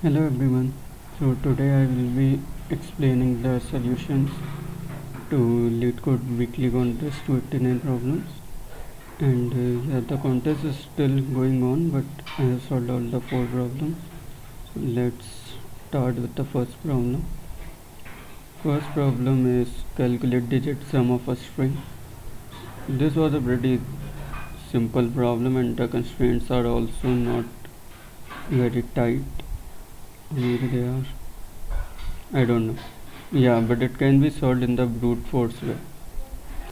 Hello everyone. So today I will be explaining the solutions to Leetcode Weekly Contest to 89 problems. And yeah, the contest is still going on, but I have solved all the 4 problems. So let's start with the first problem. First problem is calculate digit sum of a string. This was a pretty simple problem, and the constraints are also not very tight. Maybe they are. I don't know. Yeah, but it can be solved in the brute force way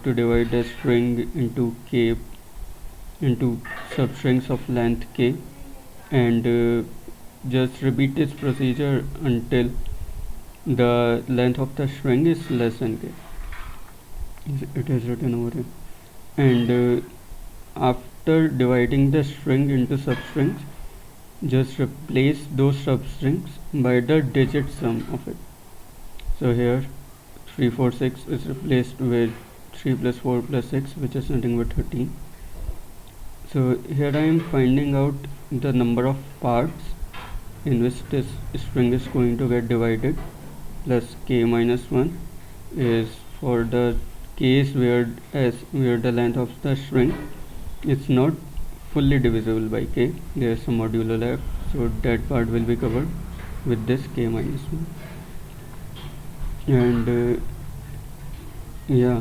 to divide a string into substrings of length k, and just repeat this procedure until the length of the string is less than k. It is written over here. And after dividing the string into substrings, just replace those substrings by the digit sum of it. So here 346 is replaced with 3 plus 4 plus 6, which is nothing but 13. So here I am finding out the number of parts in which this string is going to get divided, plus k minus 1 is for the case where the length of the string is not fully divisible by k. There is some modulo left, so that part will be covered with this k minus 1. And yeah,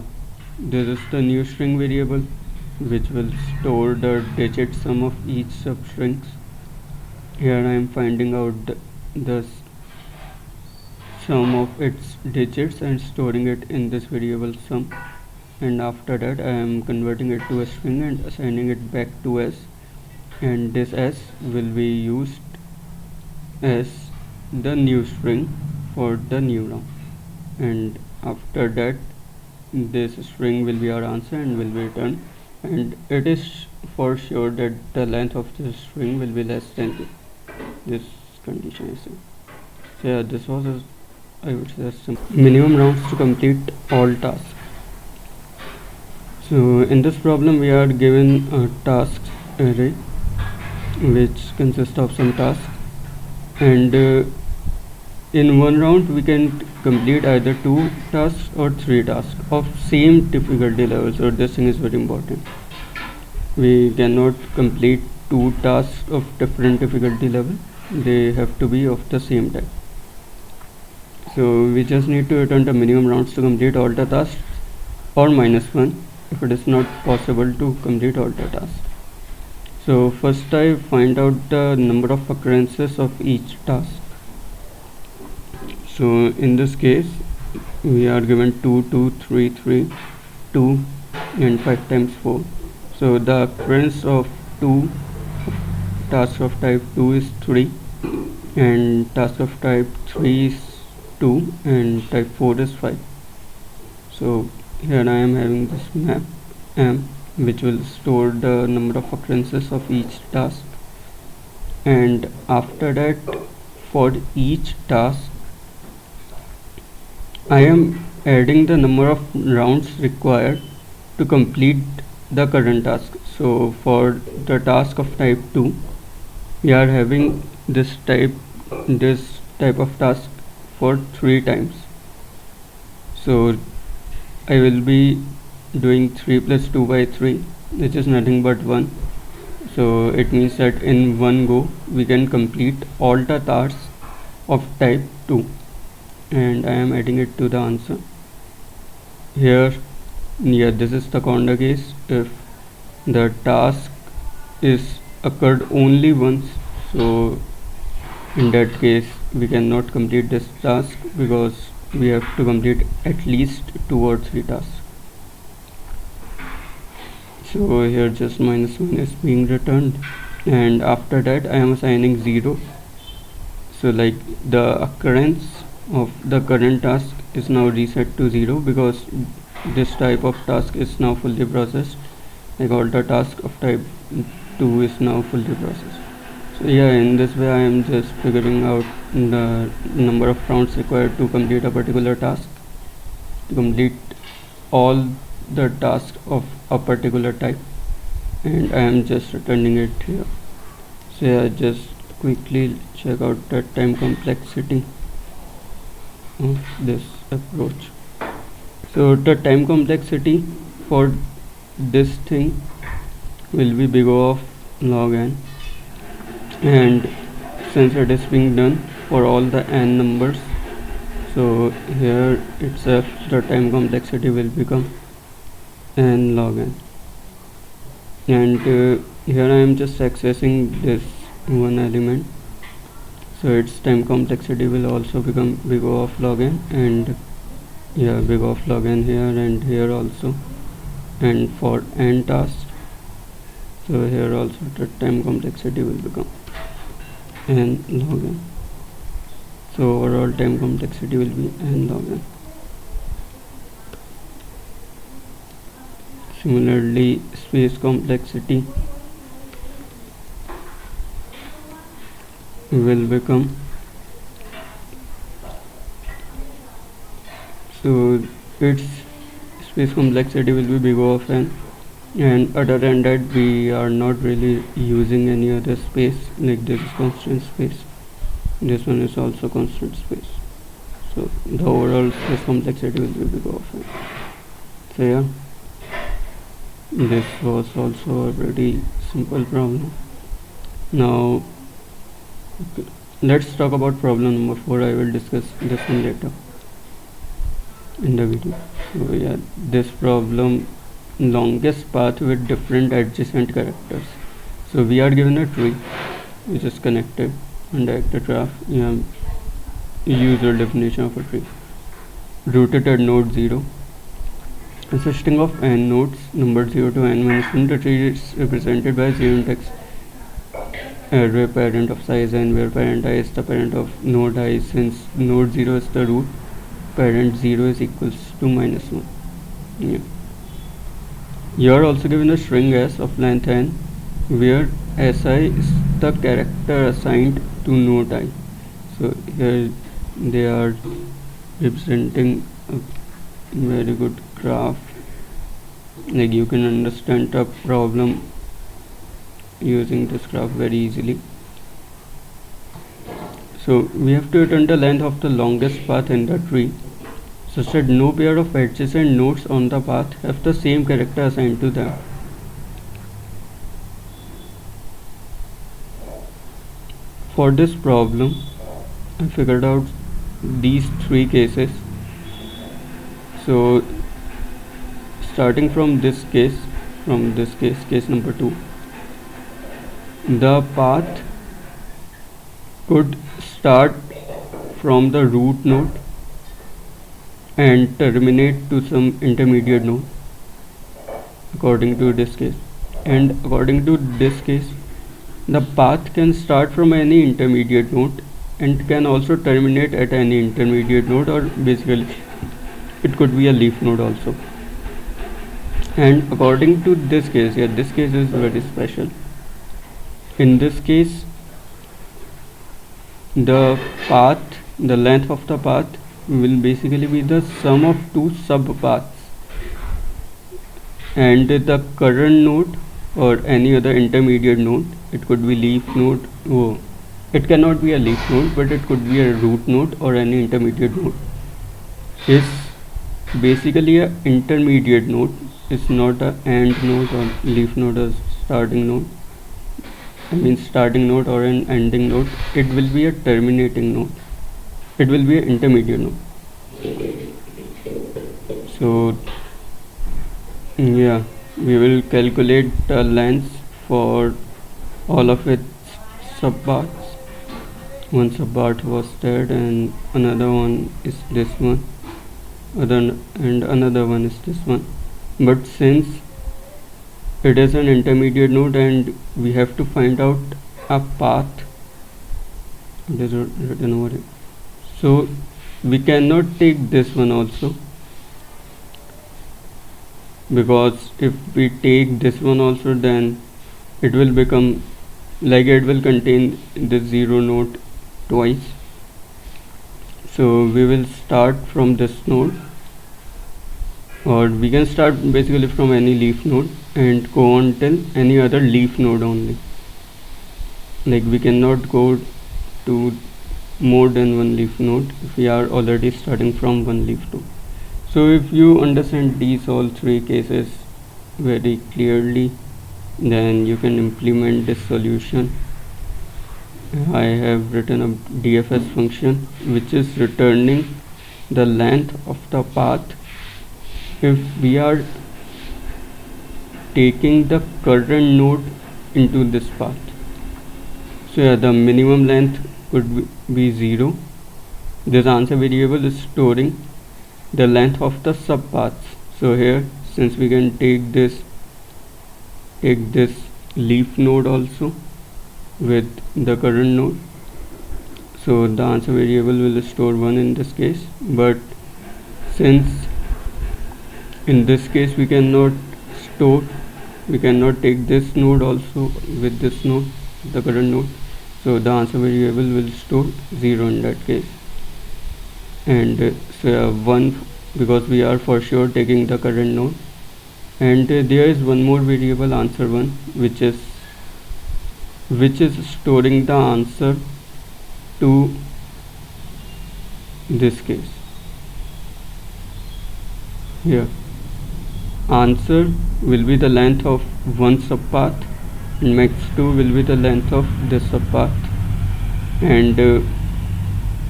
this is the new string variable which will store the digit sum of each substrings. Here I am finding out the sum of its digits and storing it in this variable sum, and after that I am converting it to a string and assigning it back to s, and this s will be used as the new string for the new round, and after that this string will be our answer and will be returned, and it is for sure that the length of this string will be less than this condition is in. So yeah, this was I would say minimum rounds to complete all tasks. So in this problem we are given a tasks array which consists of some tasks, and in one round we can complete either 2 tasks or 3 tasks of same difficulty level. So this thing is very important. We cannot complete 2 tasks of different difficulty level, they have to be of the same type. So we just need to return the minimum rounds to complete all the tasks, or -1 if it is not possible to complete all the tasks. So first I find out the number of occurrences of each task. So in this case we are given 2, 2, 3, 3, 2 and 5 times 4. So the occurrence of 2 tasks of type 2 is 3, and task of type 3 is 2, and type 4 is 5. So here I am having this map m which will store the number of occurrences of each task, and after that for each task I am adding the number of rounds required to complete the current task. So for the task of type 2 we are having this type of task for 3 times. So I will be doing 3 plus 2 by 3, which is nothing but 1. So it means that in one go we can complete all the tasks of type 2, and I am adding it to the answer. Here, yeah, this is the corner case. If the task is occurred only once, so in that case we cannot complete this task because we have to complete at least 2 or 3 tasks. So here just -1 is being returned, and after that I am assigning 0. So like the occurrence of the current task is now reset to 0 because this type of task is now fully processed. Like all the tasks of type 2 is now fully processed. So yeah, in this way I am just figuring out the number of rounds required to complete a particular task, to complete all the tasks of a particular type, and I am just returning it here. So yeah, just quickly check out the time complexity of this approach. So the time complexity for this thing will be big O of log n, and since it is being done for all the n numbers, so here itself the time complexity will become n log n, and here I am just accessing this one element, so its time complexity will also become big O of log n, and yeah, big O of log n here and here also, and for n tasks, so here also the time complexity will become n log n, so overall time complexity will be n log n. Similarly, space complexity will become, so its space complexity will be big O of n, and other than that we are not really using any other space, like this is constant space, this one is also constant space, so the overall space complexity will be big O of n. So yeah, this was also a pretty simple problem. Now let's talk about problem number 4. I will discuss this one later in the video. So yeah, this problem, longest path with different adjacent characters. So we are given a tree which is connected on the graph. Yeah, usual definition of a tree. Rooted at node 0, consisting of n nodes numbered 0 to n minus 1. The tree is represented by 0 index array parent of size n, where parent I is the parent of node I. Since node 0 is the root, parent 0 is equals to -1. Yeah. You are also given a string s of length n, where si is the character assigned to node I. So here they are representing a very good graph, like you can understand the problem using this graph very easily. So we have to return the length of the longest path in the tree, such that no pair of adjacent nodes on the path have the same character assigned to them. For this problem, I figured out these 3 cases. So starting from this case, case number 2, the path could start from the root node and terminate to some intermediate node, according to this case. And according to this case, the path can start from any intermediate node and can also terminate at any intermediate node, or basically it could be a leaf node also. And according to this case, yeah, this case is very special. In this case, the length of the path will basically be the sum of 2 subpaths, and the current node or any other intermediate node, it could be leaf node, it cannot be a leaf node, but it could be a root node or any intermediate node, is basically a intermediate node. It's not a end node or leaf node or starting node. I mean starting node or an ending node. It will be a terminating node. It will be an intermediate node. So yeah, we will calculate the length for all of its subpaths. One subpath was that, and another one is this one, and another one is this one. But since it is an intermediate node and we have to find out a path, it is written over here, so we cannot take this one also, because if we take this one also, then it will become like it will contain this 0 node twice. So we will start from this node, or we can start basically from any leaf node and go on till any other leaf node only. like we cannot go to more than one leaf node if we are already starting from one leaf node. So if you understand these all three cases very clearly, then you can implement this solution. I have written a DFS function which is returning the length of the path if we are taking the current node into this path. So yeah, the minimum length could be 0. This answer variable is storing the length of the subpaths. So here, since we can take this leaf node also with the current node, so the answer variable will store 1 in this case. But since in this case we cannot take this node also with this node, the current node, so the answer variable will store 0 in that case. And so 1 because we are for sure taking the current node. And there is one more variable, answer 1, which is storing the answer to this case. Here answer will be the length of one subpath and max2 will be the length of this subpath, and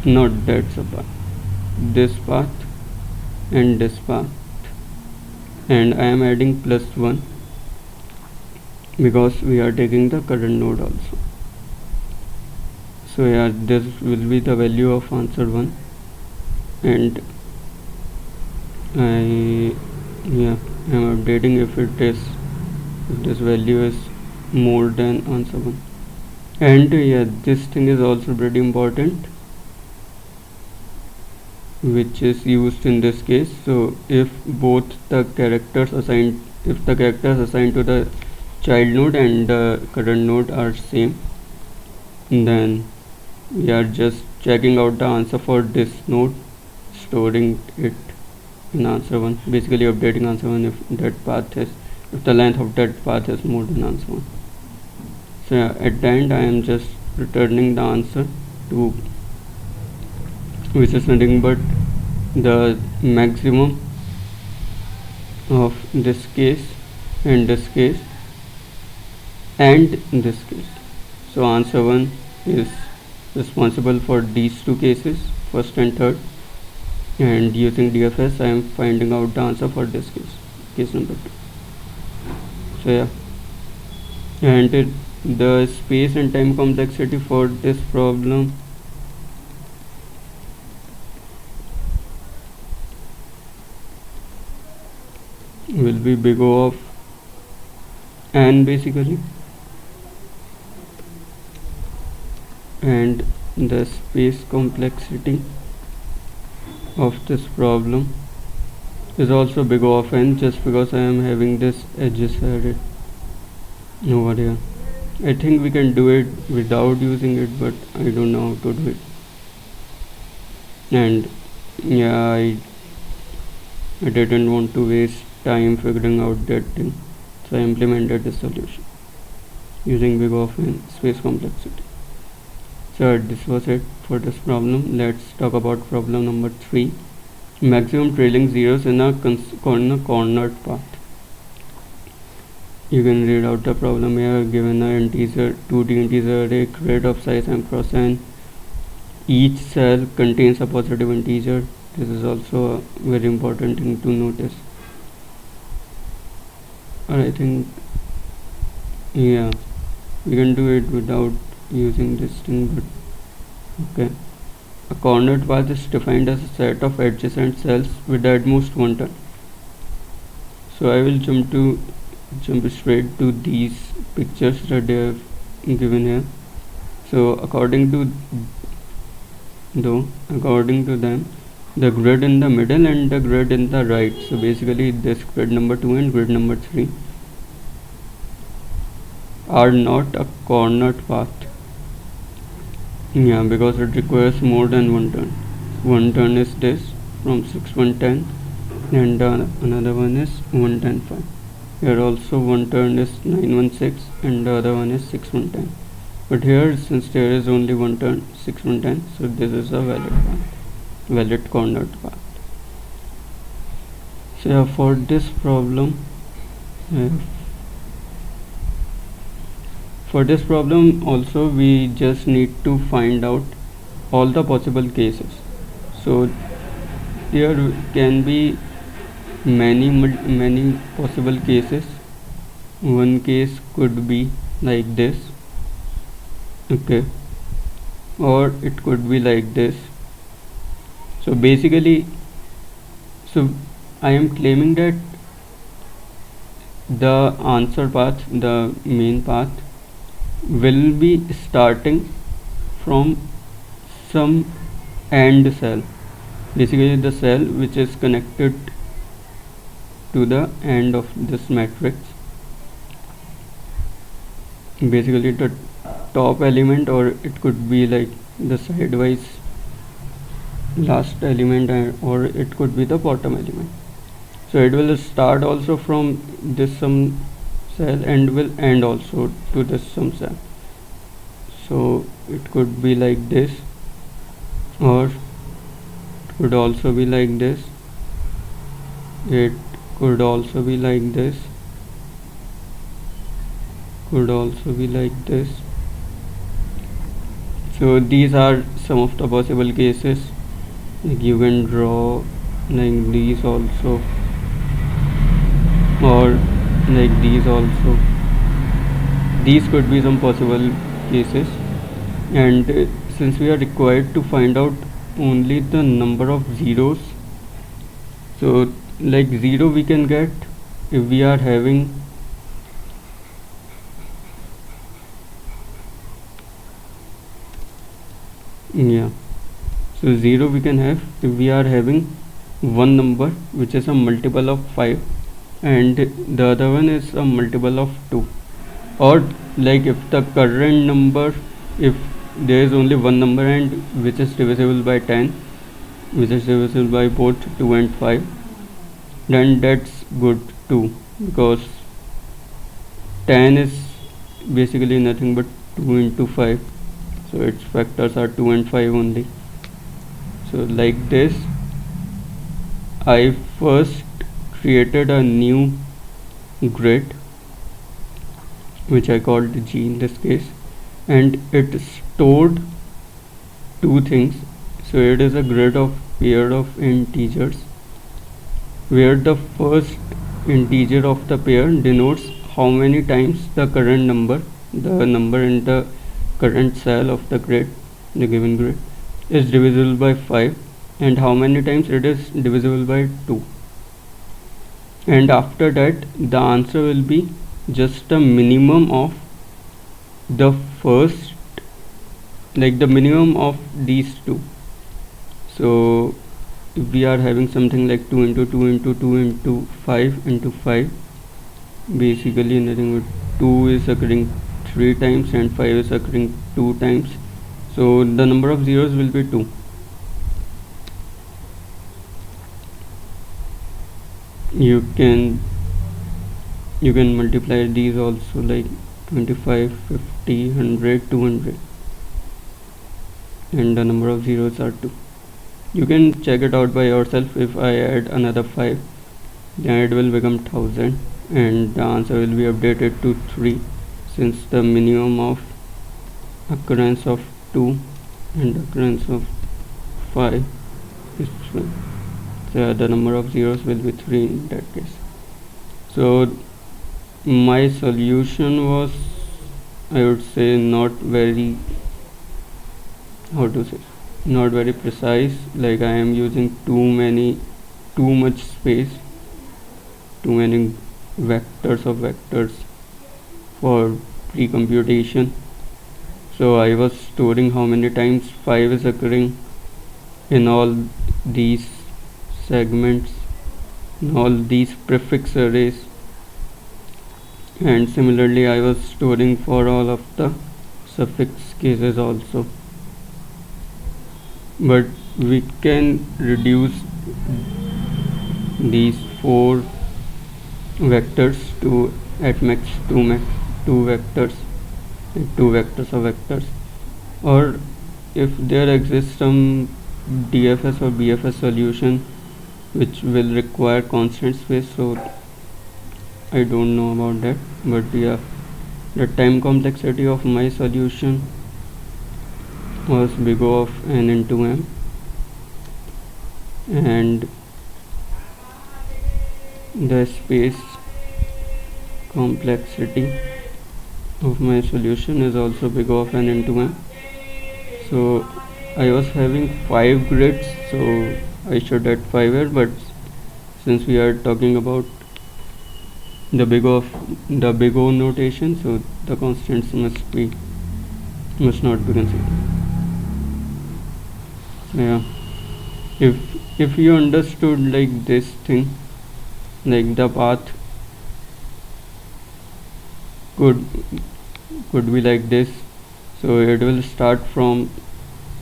not that subpath, this path and this path, and I am adding +1 because we are taking the current node also. So yeah, this will be the value of answer 1, and I am updating if this value is more than answer 1. And yeah, this thing is also pretty important, which is used in this case. So if both the characters assigned to the child node and the current node are same, then we are just checking out the answer for this node, storing it in answer 1, basically updating answer 1 if the length of that path is more than answer 1. So yeah, at the end I am just returning the answer to, which is nothing but the maximum of this case and this case and this case. So answer 1 is responsible for these two cases, first and third, and using DFS I am finding out the answer for this case number 2. So yeah, and the space and time complexity for this problem will be big O of n basically, and the space complexity of this problem is also big O of n, just because I am having this edges added over here. I think we can do it without using it, but I don't know how to do it. And yeah, I didn't want to waste time figuring out that thing, so I implemented the solution using big O of n space complexity. So this was it for this problem. Let's talk about problem number 3, maximum trailing zeros in a cornered path. You can read out the problem here. Given an 2D integer array, grid of size m cross n, each cell contains a positive integer. This is also a very important thing to notice. Or I think, yeah, we can do it without using this thing, but okay. A cornered path is defined as a set of adjacent cells with at most one turn. So I will jump straight to these pictures that they have given here. So according to them, the grid in the middle and the grid in the right, so basically this grid number 2 and grid number 3, are not a cornered path. Yeah, because it requires more than one turn. One turn is this from 6-1-10, and another one is 1-10-5. Here also one turn is 9-1-6 and the other one is 6-1-10. But here, since there is only one turn, 6 1 10, so this is a valid path, valid cornered path. So yeah, for this problem, uh, also we just need to find out all the possible cases. So there can be many possible cases. One case could be like this, okay, or it could be like this. So basically, so I am claiming that the answer path, the main path, will be starting from some AND cell, basically the cell which is connected to the end of this matrix, basically the top element, or it could be like the sidewise last element, or it could be the bottom element. So it will start also from this some cell and will end also to this some cell. So it could be like this, or it could also be like this, it could also be like this, could also be like this. So these are some of the possible cases. Like you can draw like these also, or like these also. These could be some possible cases, and since we are required to find out only the number of zeros, so like 0 we can get if we are having so 0 we can have if we are having one number which is a multiple of 5 and the other one is a multiple of 2, or like if the current number, if there is only one number and which is divisible by 10, which is divisible by both 2 and 5, then that's good too, because 10 is basically nothing but 2 into 5, so its factors are 2 and 5 only. So like this, I first created a new grid which I called G in this case, and it stored two things. So it is a grid of pair of integers where the first integer of the pair denotes how many times the current number, the number in the current cell of the grid, the given grid, is divisible by 5, and how many times it is divisible by 2. And after that the answer will be just the minimum of the first, like the minimum of these two. So if we are having something like 2 into 2 into 2 into 5 into 5, basically nothing but 2 is occurring 3 times and 5 is occurring 2 times, so the number of zeros will be 2. You can multiply these also, like 25, 50, 100, 200, and the number of zeros are 2. You can check it out by yourself. If I add another 5, then it will become 1000 and the answer will be updated to 3, since the minimum of occurrence of 2 and occurrence of 5 is 3. So the number of zeros will be 3 in that case. So my solution was, I would say, not very, how to say, not very precise. Like I am using too much space, too many vectors of vectors for pre-computation. So I was storing how many times 5 is occurring in all these segments, in all these prefix arrays, and similarly I was storing for all of the suffix cases also. But we can reduce these 4 vectors to at max 2 vectors, two vectors of vectors, or if there exists some DFS or BFS solution which will require constant space, so I don't know about that. But yeah, the time complexity of my solution was big of n into m, and the space complexity of my solution is also big of n into m. So I was having 5 grids, so I should add 5 here, but since we are talking about the big O notation, so the constants must not be considered. So yeah, if you understood like this thing, like the path could be like this, so it will start from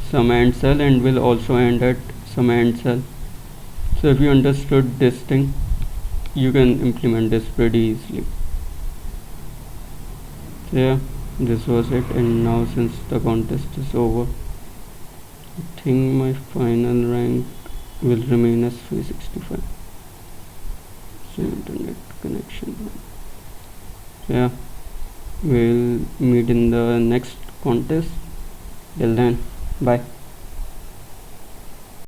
some AND cell and will also end at some AND cell. So if you understood this thing, you can implement this pretty easily. So yeah, this was it. And now since the contest is over, I think my final rank will remain as 365. So internet connection. So yeah, we'll meet in the next contest. Till then, bye.